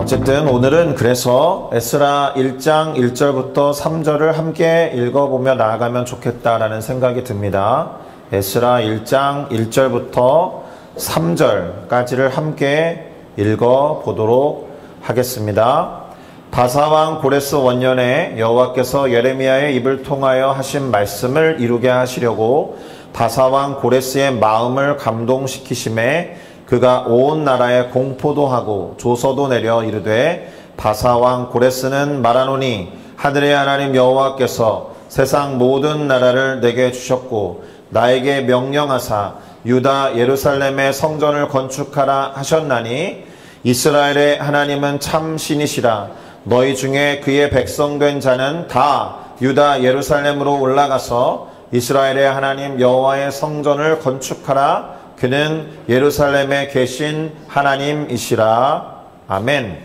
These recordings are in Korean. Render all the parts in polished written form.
어쨌든 오늘은 그래서 에스라 1장 1절부터 3절을 함께 읽어보며 나아가면 좋겠다라는 생각이 듭니다. 에스라 1장 1절부터 3절까지를 함께 읽어보도록 하겠습니다. 바사왕 고레스 원년에 여호와께서 예레미야의 입을 통하여 하신 말씀을 이루게 하시려고 바사왕 고레스의 마음을 감동시키심에 그가 온 나라에 공포도 하고 조서도 내려 이르되 바사왕 고레스는 말하노니 하늘의 하나님 여호와께서 세상 모든 나라를 내게 주셨고 나에게 명령하사 유다 예루살렘의 성전을 건축하라 하셨나니 이스라엘의 하나님은 참 신이시라. 너희 중에 그의 백성 된 자는 다 유다 예루살렘으로 올라가서 이스라엘의 하나님 여호와의 성전을 건축하라. 그는 예루살렘에 계신 하나님이시라. 아멘.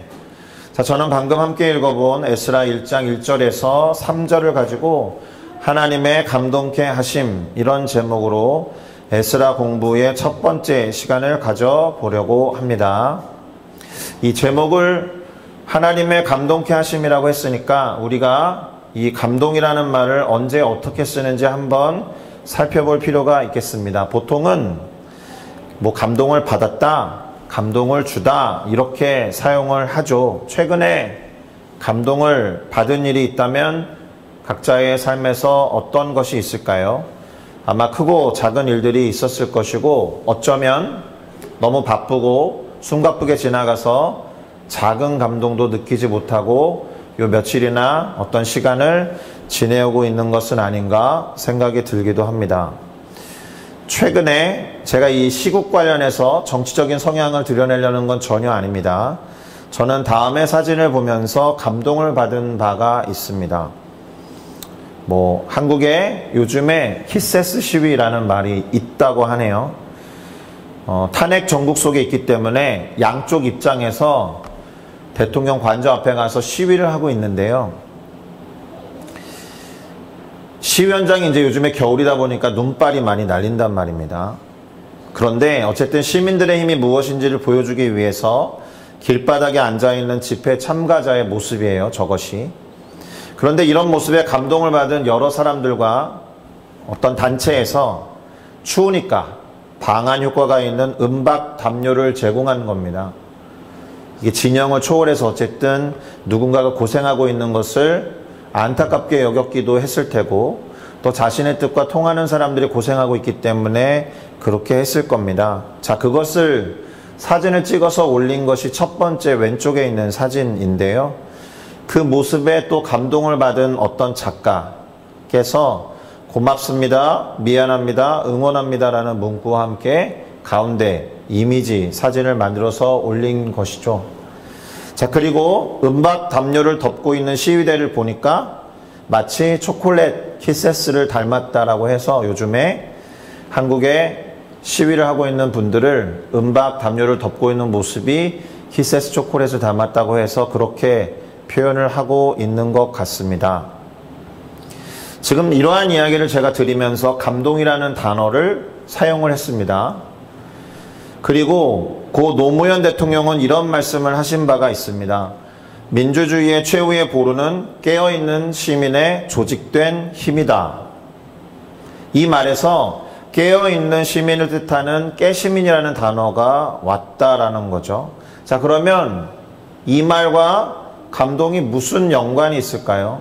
자, 저는 방금 함께 읽어본 에스라 1장 1절에서 3절을 가지고 하나님의 감동케 하심, 이런 제목으로 에스라 공부의 첫 번째 시간을 가져보려고 합니다. 이 제목을 하나님의 감동케 하심이라고 했으니까 우리가 이 감동이라는 말을 언제 어떻게 쓰는지 한번 살펴볼 필요가 있겠습니다. 보통은 감동을 받았다, 감동을 주다 이렇게 사용을 하죠. 최근에 감동을 받은 일이 있다면 각자의 삶에서 어떤 것이 있을까요? 아마 크고 작은 일들이 있었을 것이고 어쩌면 너무 바쁘고 숨가쁘게 지나가서 작은 감동도 느끼지 못하고 요 며칠이나 어떤 시간을 지내오고 있는 것은 아닌가 생각이 들기도 합니다. 최근에 제가 이 시국 관련해서 정치적인 성향을 드러내려는 건 전혀 아닙니다. 저는 다음의 사진을 보면서 감동을 받은 바가 있습니다. 한국에 요즘에 히세스 시위라는 말이 있다고 하네요. 탄핵 정국 속에 있기 때문에 양쪽 입장에서 대통령 관저 앞에 가서 시위를 하고 있는데요. 시위 현장이 이제 요즘에 겨울이다 보니까 눈발이 많이 날린단 말입니다. 그런데 어쨌든 시민들의 힘이 무엇인지를 보여주기 위해서 길바닥에 앉아있는 집회 참가자의 모습이에요, 저것이. 그런데 이런 모습에 감동을 받은 여러 사람들과 어떤 단체에서 추우니까 방한 효과가 있는 은박 담요를 제공한 겁니다. 이게 진영을 초월해서 어쨌든 누군가가 고생하고 있는 것을 안타깝게 여겼기도 했을 테고 또 자신의 뜻과 통하는 사람들이 고생하고 있기 때문에 그렇게 했을 겁니다. 자, 그것을 사진을 찍어서 올린 것이 첫 번째 왼쪽에 있는 사진인데요. 그 모습에 또 감동을 받은 어떤 작가께서 고맙습니다, 미안합니다, 응원합니다 라는 문구와 함께 가운데 이미지 사진을 만들어서 올린 것이죠. 자, 그리고 은박 담요를 덮고 있는 시위대를 보니까 마치 초콜릿 키세스를 닮았다라고 해서 요즘에 한국에 시위를 하고 있는 분들을 은박 담요를 덮고 있는 모습이 키세스 초콜릿을 닮았다고 해서 그렇게 표현을 하고 있는 것 같습니다. 지금 이러한 이야기를 제가 드리면서 감동이라는 단어를 사용을 했습니다. 그리고 고 노무현 대통령은 이런 말씀을 하신 바가 있습니다. 민주주의의 최후의 보루는 깨어있는 시민의 조직된 힘이다. 이 말에서 깨어있는 시민을 뜻하는 깨시민이라는 단어가 왔다라는 거죠. 자, 그러면 이 말과 감동이 무슨 연관이 있을까요?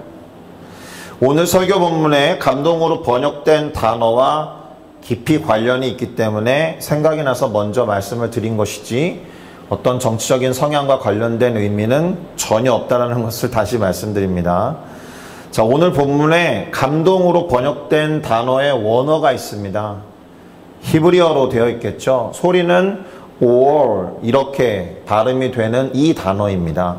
오늘 설교 본문에 감동으로 번역된 단어와 깊이 관련이 있기 때문에 생각이 나서 먼저 말씀을 드린 것이지 어떤 정치적인 성향과 관련된 의미는 전혀 없다는 것을 다시 말씀드립니다. 자, 오늘 본문에 감동으로 번역된 단어의 원어가 있습니다. 히브리어로 되어 있겠죠. 소리는 or 이렇게 발음이 되는 이 단어입니다.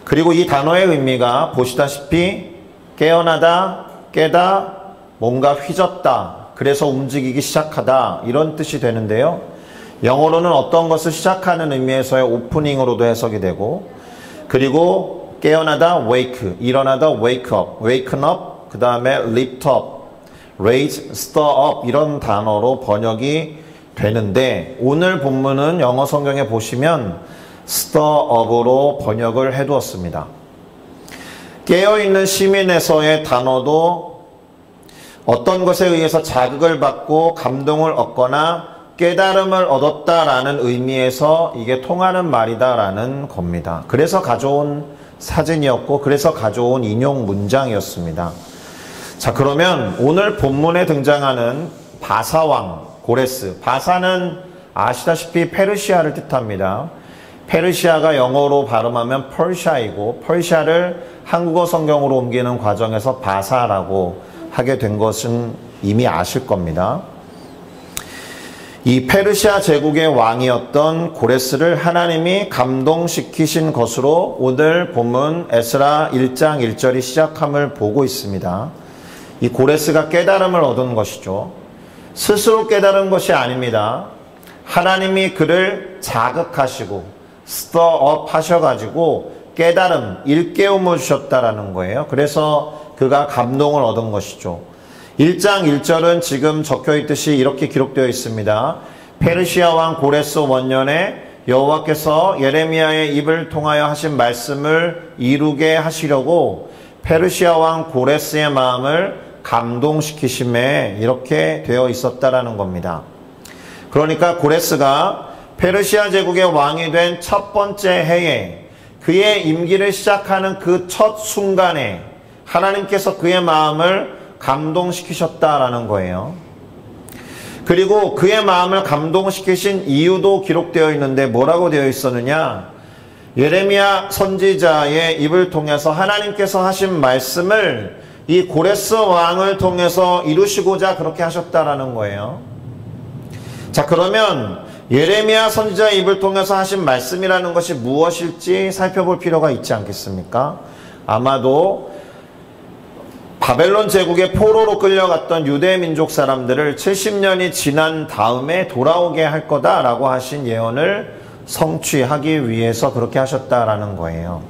그리고 이 단어의 의미가 보시다시피 깨어나다, 깨다, 뭔가 휘젓다, 그래서 움직이기 시작하다 이런 뜻이 되는데요. 영어로는 어떤 것을 시작하는 의미에서의 오프닝으로도 해석이 되고 그리고 깨어나다 wake, 일어나다 wake up, waken up, 그 다음에 lift up, raise, stir up 이런 단어로 번역이 되는데 오늘 본문은 영어 성경에 보시면 stir up으로 번역을 해두었습니다. 깨어있는 시민에서의 단어도 어떤 것에 의해서 자극을 받고 감동을 얻거나 깨달음을 얻었다라는 의미에서 이게 통하는 말이다라는 겁니다. 그래서 가져온 사진이었고 그래서 가져온 인용 문장이었습니다. 자, 그러면 오늘 본문에 등장하는 바사왕 고레스, 바사는 아시다시피 페르시아를 뜻합니다. 페르시아가 영어로 발음하면 펄샤이고 펄샤를 한국어 성경으로 옮기는 과정에서 바사라고 하게 된 것은 이미 아실 겁니다. 이 페르시아 제국의 왕이었던 고레스를 하나님이 감동시키신 것으로 오늘 본문 에스라 1장 1절이 시작함을 보고 있습니다. 이 고레스가 깨달음을 얻은 것이죠. 스스로 깨달은 것이 아닙니다. 하나님이 그를 자극하시고 스터업 하셔가지고 깨달음, 일깨움을 주셨다라는 거예요. 그래서 그가 감동을 얻은 것이죠. 1장 1절은 지금 적혀있듯이 이렇게 기록되어 있습니다. 페르시아 왕 고레스 원년에 여호와께서 예레미야의 입을 통하여 하신 말씀을 이루게 하시려고 페르시아 왕 고레스의 마음을 감동시키심에 이렇게 되어 있었다라는 겁니다. 그러니까 고레스가 페르시아 제국의 왕이 된 첫 번째 해에 그의 임기를 시작하는 그 첫 순간에 하나님께서 그의 마음을 감동시키셨다라는 거예요. 그리고 그의 마음을 감동시키신 이유도 기록되어 있는데 뭐라고 되어 있었느냐? 예레미야 선지자의 입을 통해서 하나님께서 하신 말씀을 이 고레스 왕을 통해서 이루시고자 그렇게 하셨다라는 거예요. 자, 그러면 예레미야 선지자의 입을 통해서 하신 말씀이라는 것이 무엇일지 살펴볼 필요가 있지 않겠습니까? 아마도 바벨론 제국의 포로로 끌려갔던 유대 민족 사람들을 70년이 지난 다음에 돌아오게 할 거다라고 하신 예언을 성취하기 위해서 그렇게 하셨다라는 거예요.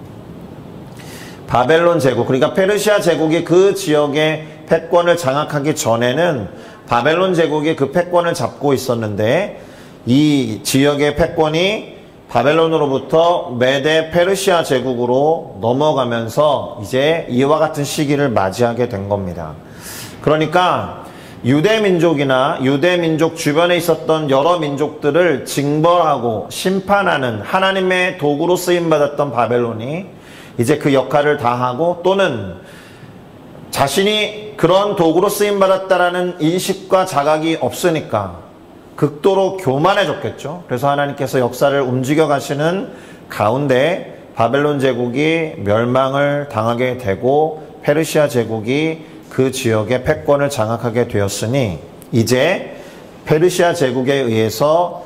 바벨론 제국, 그러니까 페르시아 제국이 그 지역의 패권을 장악하기 전에는 바벨론 제국이 그 패권을 잡고 있었는데 이 지역의 패권이 바벨론으로부터 메데 페르시아 제국으로 넘어가면서 이제 이와 같은 시기를 맞이하게 된 겁니다. 그러니까 유대 민족이나 유대 민족 주변에 있었던 여러 민족들을 징벌하고 심판하는 하나님의 도구로 쓰임받았던 바벨론이 이제 그 역할을 다하고 또는 자신이 그런 도구로 쓰임받았다라는 인식과 자각이 없으니까 극도로 교만해졌겠죠. 그래서 하나님께서 역사를 움직여 가시는 가운데 바벨론 제국이 멸망을 당하게 되고 페르시아 제국이 그 지역의 패권을 장악하게 되었으니 이제 페르시아 제국에 의해서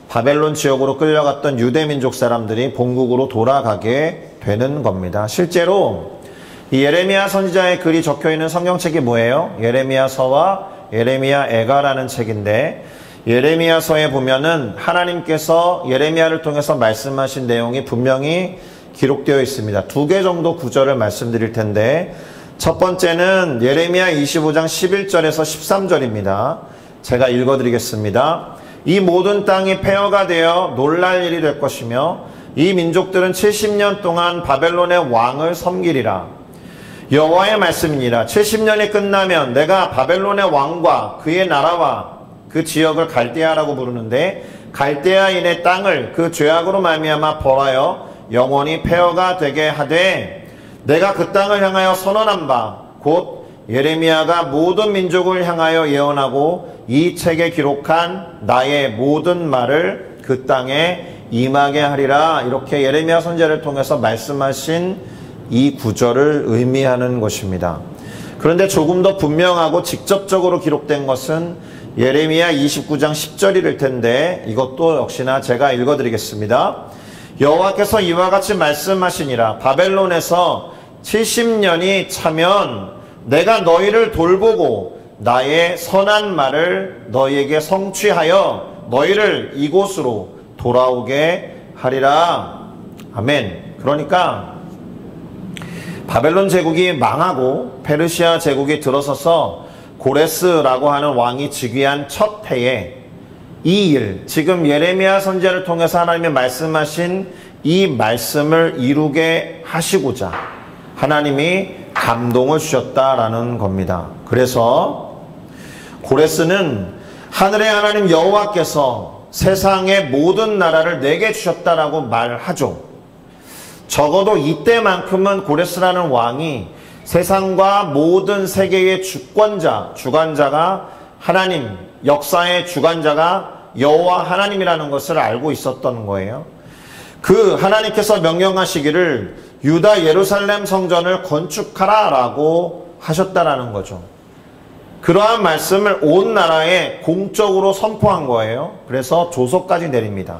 바벨론 지역으로 끌려갔던 유대 민족 사람들이 본국으로 돌아가게 되는 겁니다. 실제로 이 예레미야 선지자의 글이 적혀있는 성경책이 뭐예요? 예레미야서와 예레미야애가라는 책인데 예레미야서에 보면은 하나님께서 예레미야를 통해서 말씀하신 내용이 분명히 기록되어 있습니다. 2개 정도 구절을 말씀드릴 텐데 첫 번째는 예레미야 25장 11절에서 13절입니다. 제가 읽어드리겠습니다. 이 모든 땅이 폐허가 되어 놀랄 일이 될 것이며 이 민족들은 70년 동안 바벨론의 왕을 섬기리라. 여호와의 말씀이니라. 70년이 끝나면 내가 바벨론의 왕과 그의 나라와 그 지역을 갈대아라고 부르는데 갈대아인의 땅을 그 죄악으로 말미암아 벌하여 영원히 폐허가 되게 하되 내가 그 땅을 향하여 선언한 바 곧 예레미야가 모든 민족을 향하여 예언하고 이 책에 기록한 나의 모든 말을 그 땅에 임하게 하리라. 이렇게 예레미야 선지자를 통해서 말씀하신 이 구절을 의미하는 것입니다. 그런데 조금 더 분명하고 직접적으로 기록된 것은 예레미야 29장 10절일 텐데 이것도 역시나 제가 읽어드리겠습니다. 여호와께서 이와 같이 말씀하시니라. 바벨론에서 70년이 차면 내가 너희를 돌보고 나의 선한 말을 너희에게 성취하여 너희를 이곳으로 돌아오게 하리라. 아멘. 그러니까 바벨론 제국이 망하고 페르시아 제국이 들어서서 고레스라고 하는 왕이 즉위한 첫 해에 이 일, 지금 예레미야 선지자를 통해서 하나님이 말씀하신 이 말씀을 이루게 하시고자 하나님이 감동을 주셨다라는 겁니다. 그래서 고레스는 하늘의 하나님 여호와께서 세상의 모든 나라를 내게 주셨다라고 말하죠. 적어도 이때만큼은 고레스라는 왕이 세상과 모든 세계의 주관자가 하나님, 역사의 주관자가 여호와 하나님이라는 것을 알고 있었던 거예요. 그 하나님께서 명령하시기를 유다 예루살렘 성전을 건축하라 라고 하셨다라는 거죠. 그러한 말씀을 온 나라에 공적으로 선포한 거예요. 그래서 조서까지 내립니다.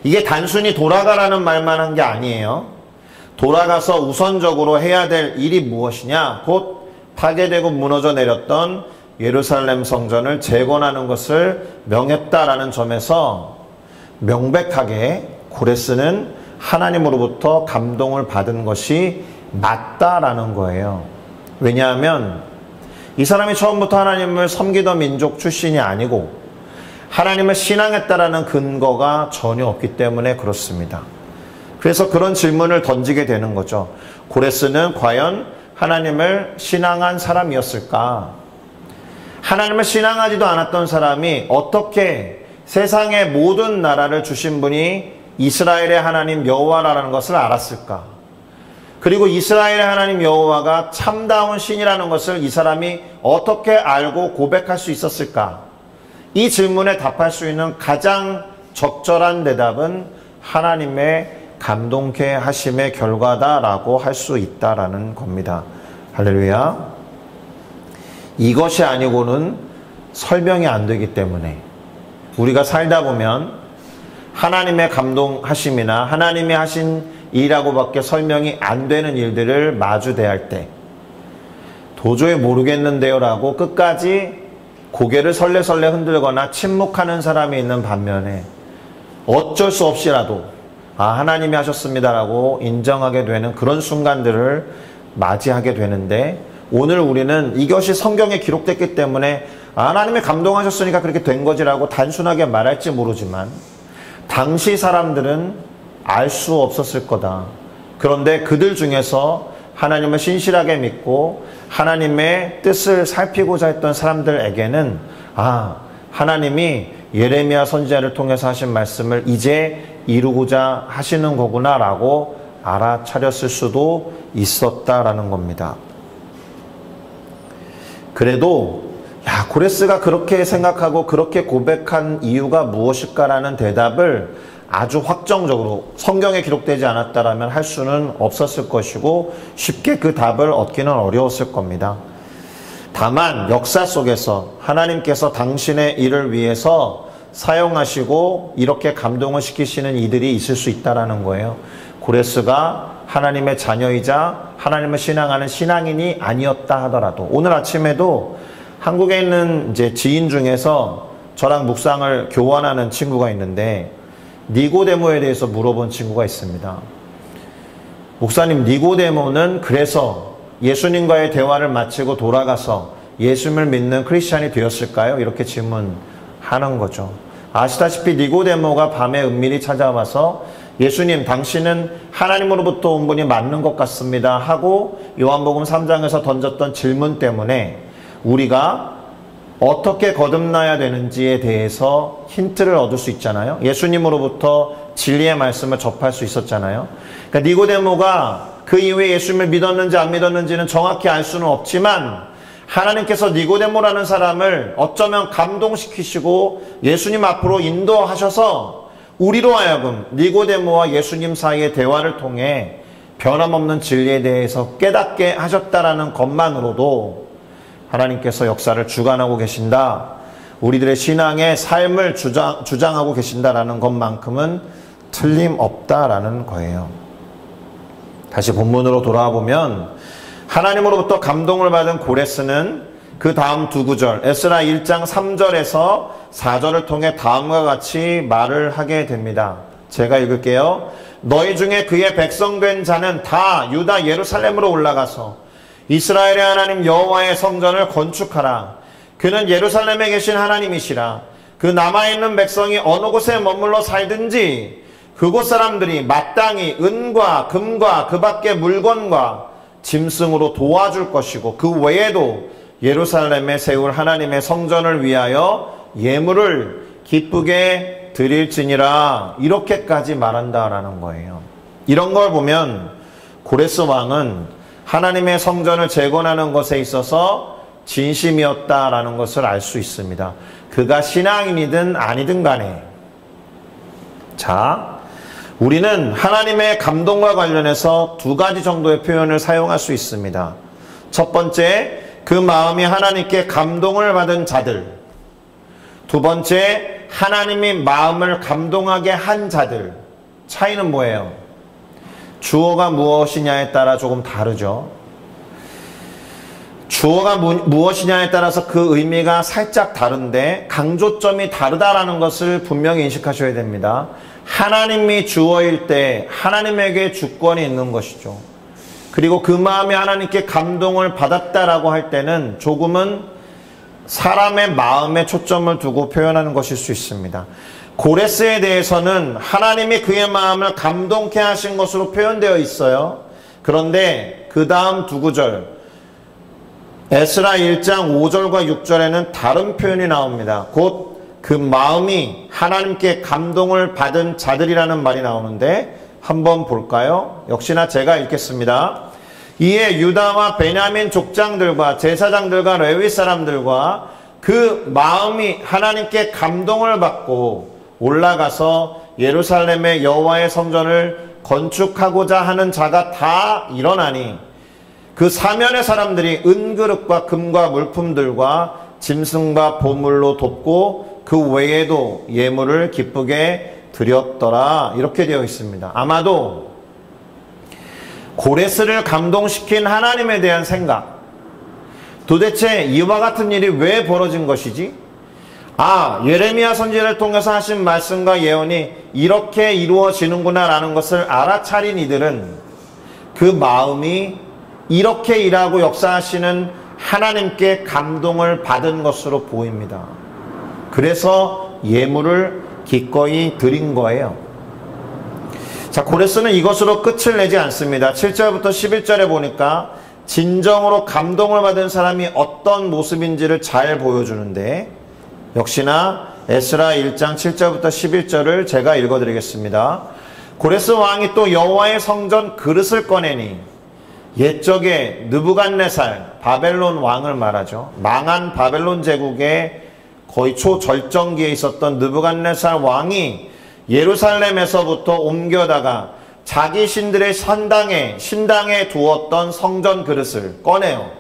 이게 단순히 돌아가라는 말만 한 게 아니에요. 돌아가서 우선적으로 해야 될 일이 무엇이냐? 곧 파괴되고 무너져 내렸던 예루살렘 성전을 재건하는 것을 명했다라는 점에서 명백하게 고레스는 하나님으로부터 감동을 받은 것이 맞다라는 거예요. 왜냐하면 이 사람이 처음부터 하나님을 섬기던 민족 출신이 아니고 하나님을 신앙했다라는 근거가 전혀 없기 때문에 그렇습니다. 그래서 그런 질문을 던지게 되는 거죠. 고레스는 과연 하나님을 신앙한 사람이었을까? 하나님을 신앙하지도 않았던 사람이 어떻게 세상의 모든 나라를 주신 분이 이스라엘의 하나님 여호와라는 것을 알았을까? 그리고 이스라엘의 하나님 여호와가 참다운 신이라는 것을 이 사람이 어떻게 알고 고백할 수 있었을까? 이 질문에 답할 수 있는 가장 적절한 대답은 하나님의 감동케 하심의 결과다라고 할 수 있다라는 겁니다. 할렐루야. 이것이 아니고는 설명이 안 되기 때문에 우리가 살다 보면 하나님의 감동하심이나 하나님이 하신 일이라고밖에 설명이 안 되는 일들을 마주대할 때 도저히 모르겠는데요 라고 끝까지 고개를 설레설레 흔들거나 침묵하는 사람이 있는 반면에 어쩔 수 없이라도 하나님이 하셨습니다라고 인정하게 되는 그런 순간들을 맞이하게 되는데, 오늘 우리는 이것이 성경에 기록됐기 때문에 하나님이 감동하셨으니까 그렇게 된 거지라고 단순하게 말할지 모르지만 당시 사람들은 알 수 없었을 거다. 그런데 그들 중에서 하나님을 신실하게 믿고 하나님의 뜻을 살피고자 했던 사람들에게는 하나님이 예레미야 선지자를 통해서 하신 말씀을 이제 이루고자 하시는 거구나 라고 알아차렸을 수도 있었다라는 겁니다. 그래도 고레스가 그렇게 생각하고 그렇게 고백한 이유가 무엇일까라는 대답을 아주 확정적으로 성경에 기록되지 않았다라면 할 수는 없었을 것이고 쉽게 그 답을 얻기는 어려웠을 겁니다. 다만 역사 속에서 하나님께서 당신의 일을 위해서 사용하시고 이렇게 감동을 시키시는 이들이 있을 수 있다라는 거예요. 고레스가 하나님의 자녀이자 하나님을 신앙하는 신앙인이 아니었다 하더라도, 오늘 아침에도 한국에 있는 이제 지인 중에서 저랑 묵상을 교환하는 친구가 있는데 니고데모에 대해서 물어본 친구가 있습니다. 목사님, 니고데모는 그래서 예수님과의 대화를 마치고 돌아가서 예수님을 믿는 크리스찬이 되었을까요? 이렇게 질문하는 거죠. 아시다시피 니고데모가 밤에 은밀히 찾아와서 예수님, 당신은 하나님으로부터 온 분이 맞는 것 같습니다 하고 요한복음 3장에서 던졌던 질문 때문에 우리가 어떻게 거듭나야 되는지에 대해서 힌트를 얻을 수 있잖아요. 예수님으로부터 진리의 말씀을 접할 수 있었잖아요. 그러니까 니고데모가 그 이후에 예수님을 믿었는지 안 믿었는지는 정확히 알 수는 없지만 하나님께서 니고데모라는 사람을 어쩌면 감동시키시고 예수님 앞으로 인도하셔서 우리로 하여금 니고데모와 예수님 사이의 대화를 통해 변함없는 진리에 대해서 깨닫게 하셨다라는 것만으로도 하나님께서 역사를 주관하고 계신다, 우리들의 신앙의 삶을 주장하고 계신다라는 것만큼은 틀림없다라는 거예요. 다시 본문으로 돌아와 보면 하나님으로부터 감동을 받은 고레스는 그 다음 두 구절, 에스라 1장 3절에서 4절을 통해 다음과 같이 말을 하게 됩니다. 제가 읽을게요. 너희 중에 그의 백성된 자는 다 유다 예루살렘으로 올라가서 이스라엘의 하나님 여호와의 성전을 건축하라. 그는 예루살렘에 계신 하나님이시라. 그 남아있는 백성이 어느 곳에 머물러 살든지 그곳 사람들이 마땅히 은과 금과 그 밖의 물건과 짐승으로 도와줄 것이고 그 외에도 예루살렘에 세울 하나님의 성전을 위하여 예물을 기쁘게 드릴지니라 이렇게까지 말한다라는 거예요. 이런 걸 보면 고레스 왕은 하나님의 성전을 재건하는 것에 있어서 진심이었다라는 것을 알 수 있습니다. 그가 신앙인이든 아니든 간에. 자, 우리는 하나님의 감동과 관련해서 두 가지 정도의 표현을 사용할 수 있습니다. 첫 번째, 그 마음이 하나님께 감동을 받은 자들. 두 번째, 하나님이 마음을 감동하게 한 자들. 차이는 뭐예요? 주어가 무엇이냐에 따라 조금 다르죠. 주어가 무엇이냐에 따라서 그 의미가 살짝 다른데 강조점이 다르다라는 것을 분명히 인식하셔야 됩니다. 하나님이 주어일 때 하나님에게 주권이 있는 것이죠. 그리고 그 마음이 하나님께 감동을 받았다라고 할 때는 조금은 사람의 마음에 초점을 두고 표현하는 것일 수 있습니다. 고레스에 대해서는 하나님이 그의 마음을 감동케 하신 것으로 표현되어 있어요. 그런데 그 다음 두 구절 에스라 1장 5절과 6절에는 다른 표현이 나옵니다. 곧 그 마음이 하나님께 감동을 받은 자들이라는 말이 나오는데 한번 볼까요? 역시나 제가 읽겠습니다. 이에 유다와 베냐민 족장들과 제사장들과 레위 사람들과 그 마음이 하나님께 감동을 받고 올라가서 예루살렘의 여호와의 성전을 건축하고자 하는 자가 다 일어나니 그 사면의 사람들이 은그릇과 금과 물품들과 짐승과 보물로 돕고 그 외에도 예물을 기쁘게 드렸더라. 이렇게 되어 있습니다. 아마도 고레스를 감동시킨 하나님에 대한 생각, 도대체 이와 같은 일이 왜 벌어진 것이지? 아, 예레미야 선지자를 통해서 하신 말씀과 예언이 이렇게 이루어지는구나 라는 것을 알아차린 이들은 그 마음이 이렇게 일하고 역사하시는 하나님께 감동을 받은 것으로 보입니다. 그래서 예물을 기꺼이 드린 거예요. 자, 고레스는 이것으로 끝을 내지 않습니다. 7절부터 11절에 보니까 진정으로 감동을 받은 사람이 어떤 모습인지를 잘 보여주는데 역시나 에스라 1장 7절부터 11절을 제가 읽어드리겠습니다. 고레스 왕이 또 여호와의 성전 그릇을 꺼내니 옛적에 느부갓네살 바벨론 왕을 말하죠. 망한 바벨론 제국의 거의 초절정기에 있었던 느부갓네살 왕이 예루살렘에서부터 옮겨다가 자기 신들의 신당에 두었던 성전 그릇을 꺼내요.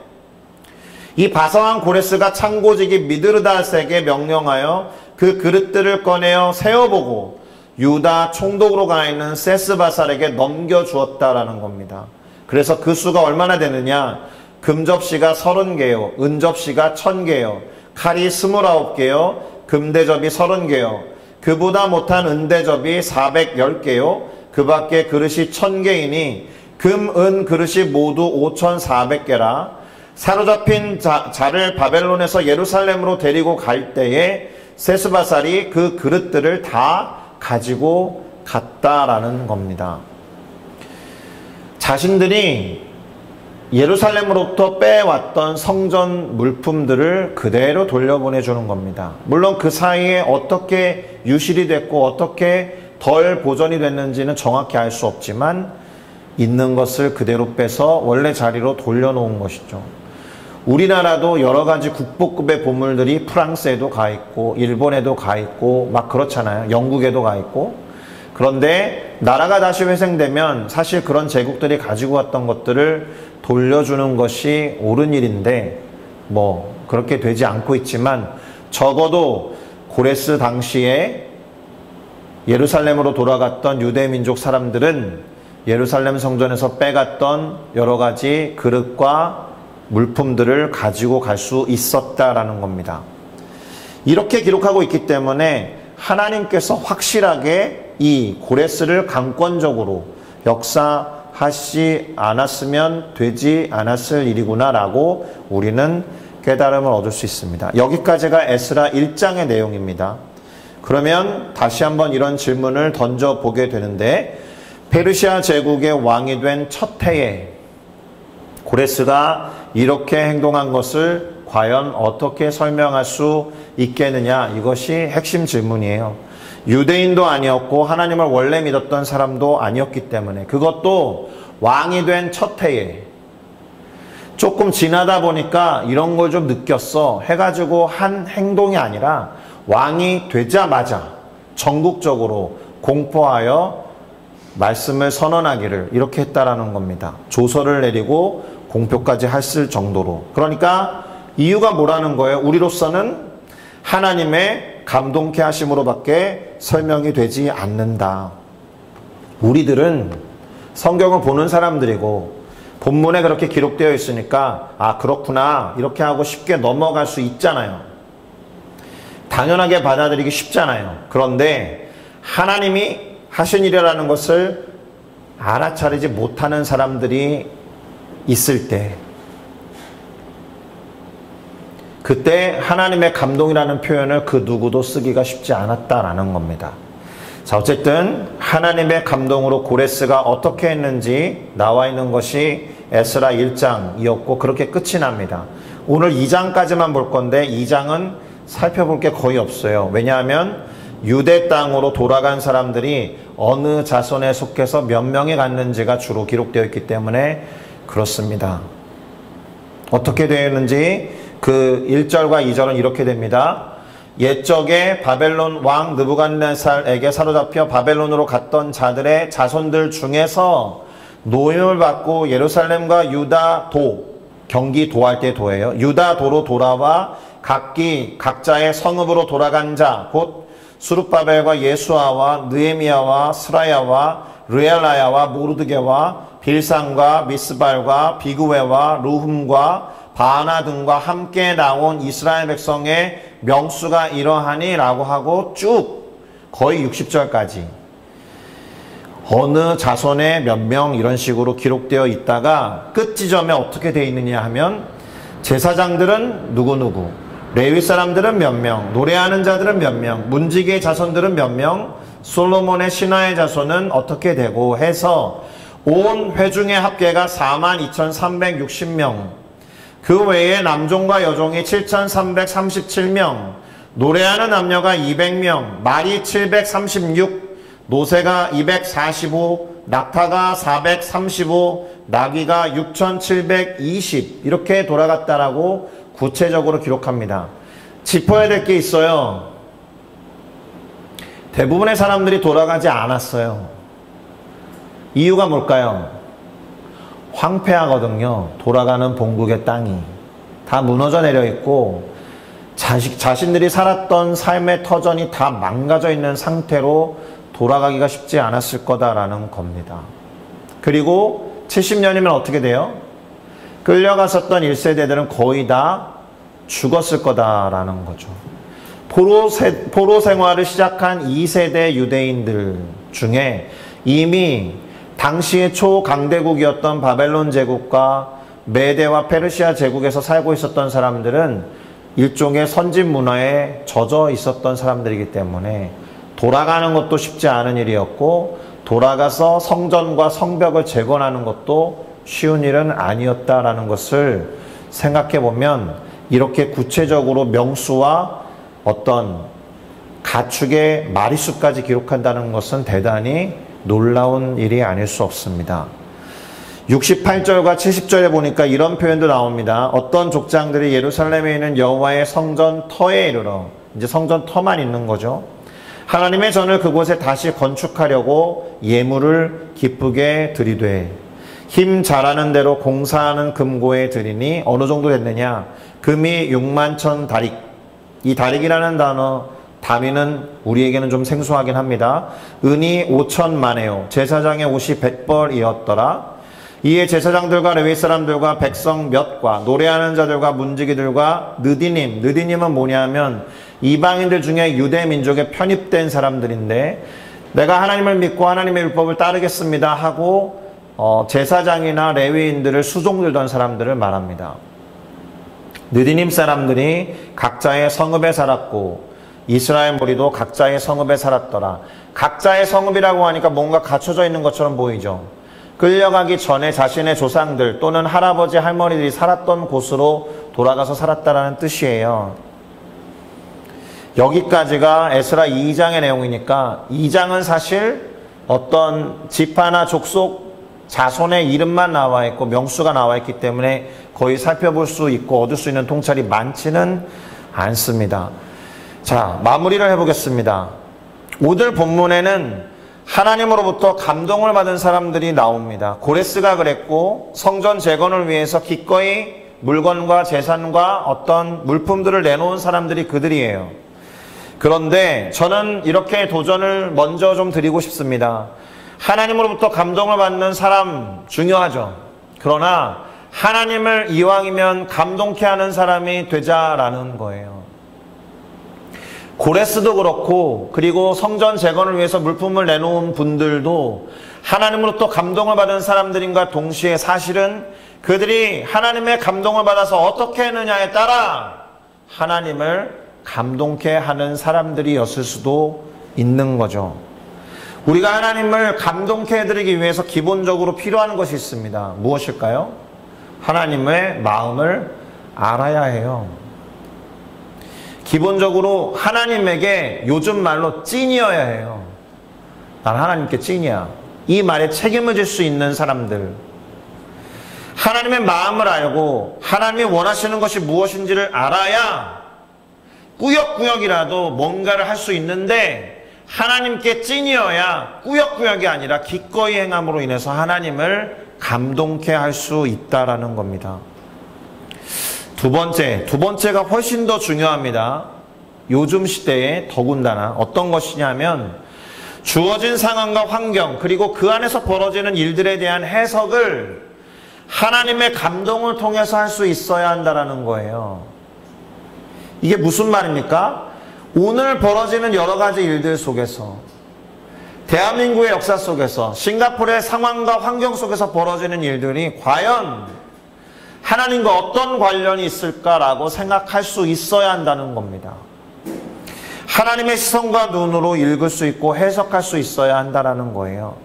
이 바사왕 고레스가 창고지기 미드르다색에 명령하여 그 그릇들을 꺼내어 세어보고 유다 총독으로 가 있는 세스바살에게 넘겨주었다라는 겁니다. 그래서 그 수가 얼마나 되느냐? 금접시가 30개요, 은접시가 1000개요, 칼이 29개요, 금대접이 30개요, 그보다 못한 은대접이 410개요, 그 밖에 그릇이 1000개이니 금, 은 그릇이 모두 5400개라. 사로잡힌 자를 바벨론에서 예루살렘으로 데리고 갈 때에 세스바살이 그 그릇들을 다 가지고 갔다라는 겁니다. 자신들이 예루살렘으로부터 빼왔던 성전 물품들을 그대로 돌려보내주는 겁니다. 물론 그 사이에 어떻게 유실이 됐고 어떻게 덜 보존이 됐는지는 정확히 알 수 없지만 있는 것을 그대로 빼서 원래 자리로 돌려놓은 것이죠. 우리나라도 여러 가지 국보급의 보물들이 프랑스에도 가 있고 일본에도 가 있고 막 그렇잖아요. 영국에도 가 있고. 그런데 나라가 다시 회생되면 사실 그런 제국들이 가지고 왔던 것들을 돌려주는 것이 옳은 일인데 뭐 그렇게 되지 않고 있지만 적어도 고레스 당시에 예루살렘으로 돌아갔던 유대민족 사람들은 예루살렘 성전에서 빼갔던 여러 가지 그릇과 물품들을 가지고 갈 수 있었다라는 겁니다. 이렇게 기록하고 있기 때문에 하나님께서 확실하게 이 고레스를 강권적으로 역사하지 않았으면 되지 않았을 일이구나라고 우리는 깨달음을 얻을 수 있습니다. 여기까지가 에스라 1장의 내용입니다. 그러면 다시 한번 이런 질문을 던져보게 되는데, 페르시아 제국의 왕이 된 첫 해에 고레스가 이렇게 행동한 것을 과연 어떻게 설명할 수 있겠느냐, 이것이 핵심 질문이에요. 유대인도 아니었고 하나님을 원래 믿었던 사람도 아니었기 때문에, 그것도 왕이 된 첫 해에, 조금 지나다 보니까 이런 걸 좀 느꼈어 해가지고 한 행동이 아니라 왕이 되자마자 전국적으로 공포하여 말씀을 선언하기를 이렇게 했다라는 겁니다. 조서를 내리고 공표까지 했을 정도로. 그러니까 이유가 뭐라는 거예요? 우리로서는 하나님의 감동케 하심으로밖에 설명이 되지 않는다. 우리들은 성경을 보는 사람들이고 본문에 그렇게 기록되어 있으니까 아, 그렇구나, 이렇게 하고 쉽게 넘어갈 수 있잖아요. 당연하게 받아들이기 쉽잖아요. 그런데 하나님이 하신 일이라는 것을 알아차리지 못하는 사람들이 있을 때, 그때 하나님의 감동이라는 표현을 그 누구도 쓰기가 쉽지 않았다라는 겁니다. 자, 어쨌든 하나님의 감동으로 고레스가 어떻게 했는지 나와 있는 것이 에스라 1장이었고 그렇게 끝이 납니다. 오늘 2장까지만 볼 건데 2장은 살펴볼 게 거의 없어요. 왜냐하면 유대 땅으로 돌아간 사람들이 어느 자손에 속해서 몇 명이 갔는지가 주로 기록되어 있기 때문에 그렇습니다. 어떻게 되었는지 그 1절과 2절은 이렇게 됩니다. 옛적에 바벨론 왕 느부갓네살에게 사로잡혀 바벨론으로 갔던 자들의 자손들 중에서 노임을 받고 예루살렘과 유다도, 경기도할 때 도예요. 유다도로 돌아와 각자의 성읍으로 돌아간 자, 곧 수룹바벨과 예수아와 느헤미야와 스라야와 르엘라야와 모르드게와 빌산과 미스발과 비그웨와 루흠과 바나 등과 함께 나온 이스라엘 백성의 명수가 이러하니 라고 하고 쭉 거의 60절까지 어느 자손의 몇 명 이런 식으로 기록되어 있다가 끝 지점에 어떻게 되어 있느냐 하면 제사장들은 누구누구, 레위 사람들은 몇 명, 노래하는 자들은 몇 명, 문지기의 자손들은 몇 명, 솔로몬의 신하의 자손은 어떻게 되고 해서 온 회중의 합계가 42,360명, 그 외에 남종과 여종이 7,337명, 노래하는 남녀가 200명, 말이 736, 노새가 245, 낙타가 435, 나귀가 6,720 이렇게 돌아갔다라고 구체적으로 기록합니다. 짚어야 될 게 있어요. 대부분의 사람들이 돌아가지 않았어요. 이유가 뭘까요? 황폐하거든요. 돌아가는 본국의 땅이 다 무너져 내려 있고 자신들이 살았던 삶의 터전이 다 망가져 있는 상태로 돌아가기가 쉽지 않았을 거다라는 겁니다. 그리고 70년이면 어떻게 돼요? 끌려갔었던 1세대들은 거의 다 죽었을 거다라는 거죠. 포로 생활을 시작한 2세대 유대인들 중에 이미 당시의 초강대국이었던 바벨론 제국과 메대와 페르시아 제국에서 살고 있었던 사람들은 일종의 선진 문화에 젖어 있었던 사람들이기 때문에 돌아가는 것도 쉽지 않은 일이었고 돌아가서 성전과 성벽을 재건하는 것도 쉬운 일은 아니었다라는 것을 생각해 보면 이렇게 구체적으로 명수와 어떤 가축의 마리수까지 기록한다는 것은 대단히 놀라운 일이 아닐 수 없습니다. 68절과 70절에 보니까 이런 표현도 나옵니다. 어떤 족장들이 예루살렘에 있는 여호와의 성전 터에 이르러, 이제 성전 터만 있는 거죠. 하나님의 전을 그곳에 다시 건축하려고 예물을 기쁘게 드리되 힘 잘하는 대로 공사하는 금고에 드리니 어느 정도 됐느냐? 금이 6만 다릭. 이 다릭이라는 단위는 우리에게는 좀 생소하긴 합니다. 은이 5천만에요. 제사장의 옷이 100벌이었더라. 이에 제사장들과 레위 사람들과 백성 몇과 노래하는 자들과 문지기들과 느디님은 뭐냐면 이방인들 중에 유대 민족에 편입된 사람들인데 내가 하나님을 믿고 하나님의 율법을 따르겠습니다 하고 제사장이나 레위인들을 수종들던 사람들을 말합니다. 느디님 사람들이 각자의 성읍에 살았고 이스라엘 무리도 각자의 성읍에 살았더라. 각자의 성읍이라고 하니까 뭔가 갖춰져 있는 것처럼 보이죠. 끌려가기 전에 자신의 조상들 또는 할아버지 할머니들이 살았던 곳으로 돌아가서 살았다라는 뜻이에요. 여기까지가 에스라 2장의 내용이니까 2장은 사실 어떤 지파나 족속 자손의 이름만 나와 있고 명수가 나와 있기 때문에 거의 살펴볼 수 있고 얻을 수 있는 통찰이 많지는 않습니다. 자, 마무리를 해보겠습니다. 오늘 본문에는 하나님으로부터 감동을 받은 사람들이 나옵니다. 고레스가 그랬고 성전 재건을 위해서 기꺼이 물건과 재산과 어떤 물품들을 내놓은 사람들이 그들이에요. 그런데 저는 이렇게 도전을 먼저 좀 드리고 싶습니다. 하나님으로부터 감동을 받는 사람 중요하죠. 그러나 하나님을 이왕이면 감동케 하는 사람이 되자라는 거예요. 고레스도 그렇고 그리고 성전 재건을 위해서 물품을 내놓은 분들도 하나님으로부터 감동을 받은 사람들인가 동시에 사실은 그들이 하나님의 감동을 받아서 어떻게 했느냐에 따라 하나님을 감동케 하는 사람들이었을 수도 있는 거죠. 우리가 하나님을 감동케 해드리기 위해서 기본적으로 필요한 것이 있습니다. 무엇일까요? 하나님의 마음을 알아야 해요. 기본적으로 하나님에게 요즘 말로 찐이어야 해요. 난 하나님께 찐이야. 이 말에 책임을 질 수 있는 사람들. 하나님의 마음을 알고 하나님이 원하시는 것이 무엇인지를 알아야 꾸역꾸역이라도 뭔가를 할 수 있는데 하나님께 찐이어야 꾸역꾸역이 아니라 기꺼이 행함으로 인해서 하나님을 감동케 할 수 있다라는 겁니다. 두 번째가 훨씬 더 중요합니다. 요즘 시대에 더군다나 어떤 것이냐면 주어진 상황과 환경 그리고 그 안에서 벌어지는 일들에 대한 해석을 하나님의 감동을 통해서 할 수 있어야 한다는 거예요. 이게 무슨 말입니까? 오늘 벌어지는 여러 가지 일들 속에서 대한민국의 역사 속에서 싱가포르의 상황과 환경 속에서 벌어지는 일들이 과연 하나님과 어떤 관련이 있을까라고 생각할 수 있어야 한다는 겁니다. 하나님의 시선과 눈으로 읽을 수 있고 해석할 수 있어야 한다는 거예요.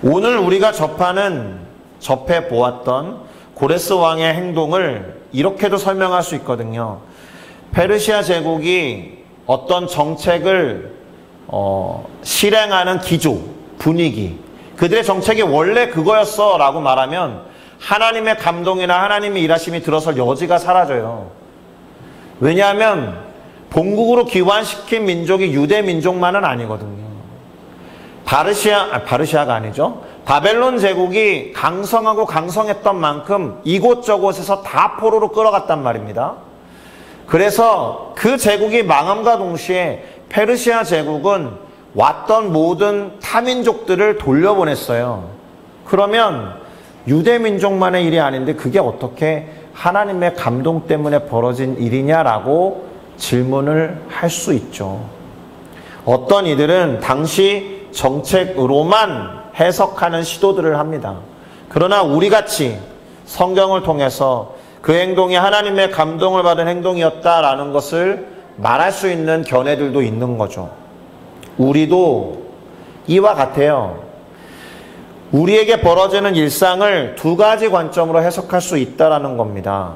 오늘 우리가 접해 보았던 고레스 왕의 행동을 이렇게도 설명할 수 있거든요. 페르시아 제국이 어떤 정책을 실행하는 기조, 분위기, 그들의 정책이 원래 그거였어 라고 말하면 하나님의 감동이나 하나님의 일하심이 들어설 여지가 사라져요. 왜냐하면 본국으로 귀환시킨 민족이 유대 민족만은 아니거든요. 바르시아가 아니죠. 바벨론 제국이 강성하고 강성했던 만큼 이곳저곳에서 다 포로로 끌어갔단 말입니다. 그래서 그 제국이 망함과 동시에 페르시아 제국은 왔던 모든 타민족들을 돌려보냈어요. 그러면 유대 민족만의 일이 아닌데 그게 어떻게 하나님의 감동 때문에 벌어진 일이냐라고 질문을 할 수 있죠. 어떤 이들은 당시 정책으로만 해석하는 시도들을 합니다. 그러나 우리같이 성경을 통해서 그 행동이 하나님의 감동을 받은 행동이었다라는 것을 말할 수 있는 견해들도 있는 거죠. 우리도 이와 같아요. 우리에게 벌어지는 일상을 두 가지 관점으로 해석할 수 있다라는 겁니다.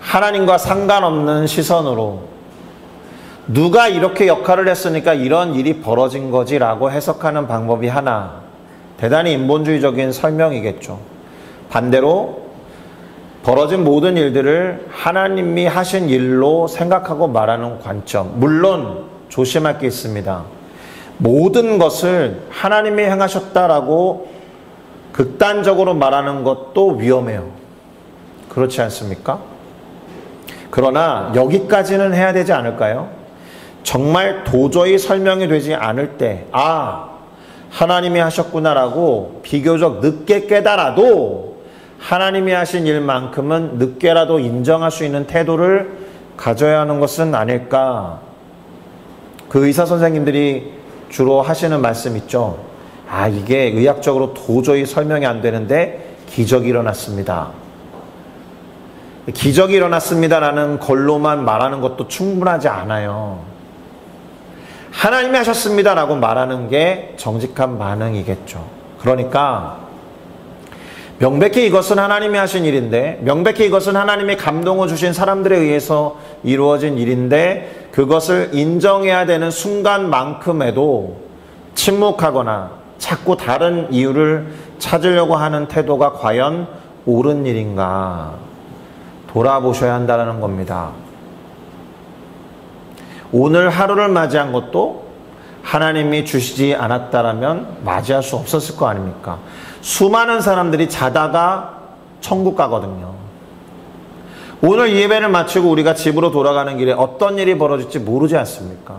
하나님과 상관없는 시선으로 누가 이렇게 역할을 했으니까 이런 일이 벌어진 거지라고 해석하는 방법이 하나, 대단히 인본주의적인 설명이겠죠. 반대로 벌어진 모든 일들을 하나님이 하신 일로 생각하고 말하는 관점. 물론 조심할 게 있습니다. 모든 것을 하나님이 행하셨다라고 극단적으로 말하는 것도 위험해요. 그렇지 않습니까? 그러나 여기까지는 해야 되지 않을까요? 정말 도저히 설명이 되지 않을 때, 하나님이 하셨구나라고 비교적 늦게 깨달아도 하나님이 하신 일만큼은 늦게라도 인정할 수 있는 태도를 가져야 하는 것은 아닐까. 그 의사 선생님들이 주로 하시는 말씀 있죠. 이게 의학적으로 도저히 설명이 안 되는데 기적이 일어났습니다. 기적이 일어났습니다라는 걸로만 말하는 것도 충분하지 않아요. 하나님이 하셨습니다라고 말하는 게 정직한 반응이겠죠. 그러니까 명백히 이것은 하나님이 하신 일인데, 명백히 이것은 하나님이 감동을 주신 사람들에 의해서 이루어진 일인데, 그것을 인정해야 되는 순간만큼에도 침묵하거나 자꾸 다른 이유를 찾으려고 하는 태도가 과연 옳은 일인가 돌아보셔야 한다는 겁니다. 오늘 하루를 맞이한 것도 하나님이 주시지 않았다라면 맞이할 수 없었을 거 아닙니까? 수많은 사람들이 자다가 천국 가거든요. 오늘 예배를 마치고 우리가 집으로 돌아가는 길에 어떤 일이 벌어질지 모르지 않습니까?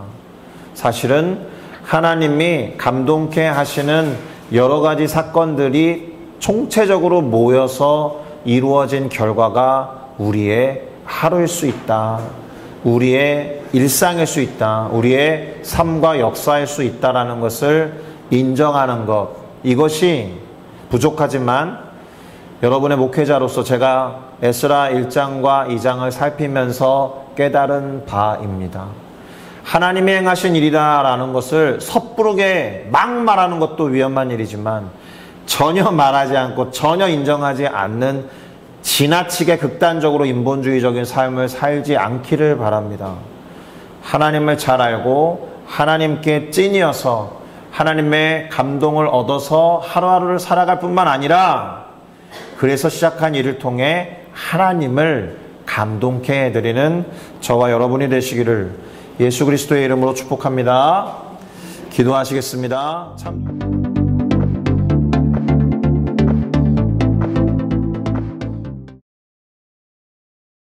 사실은 하나님이 감동케 하시는 여러 가지 사건들이 총체적으로 모여서 이루어진 결과가 우리의 하루일 수 있다. 우리의 일상일 수 있다. 우리의 삶과 역사일 수 있다라는 것을 인정하는 것. 이것이 부족하지만 여러분의 목회자로서 제가 에스라 1장과 2장을 살피면서 깨달은 바입니다. 하나님이 행하신 일이다라는 것을 섣부르게 막 말하는 것도 위험한 일이지만 전혀 말하지 않고 전혀 인정하지 않는 지나치게 극단적으로 인본주의적인 삶을 살지 않기를 바랍니다. 하나님을 잘 알고 하나님께 찐이어서 하나님의 감동을 얻어서 하루하루를 살아갈 뿐만 아니라 그래서 시작한 일을 통해 하나님을 감동케 해드리는 저와 여러분이 되시기를 예수 그리스도의 이름으로 축복합니다. 기도하시겠습니다. 참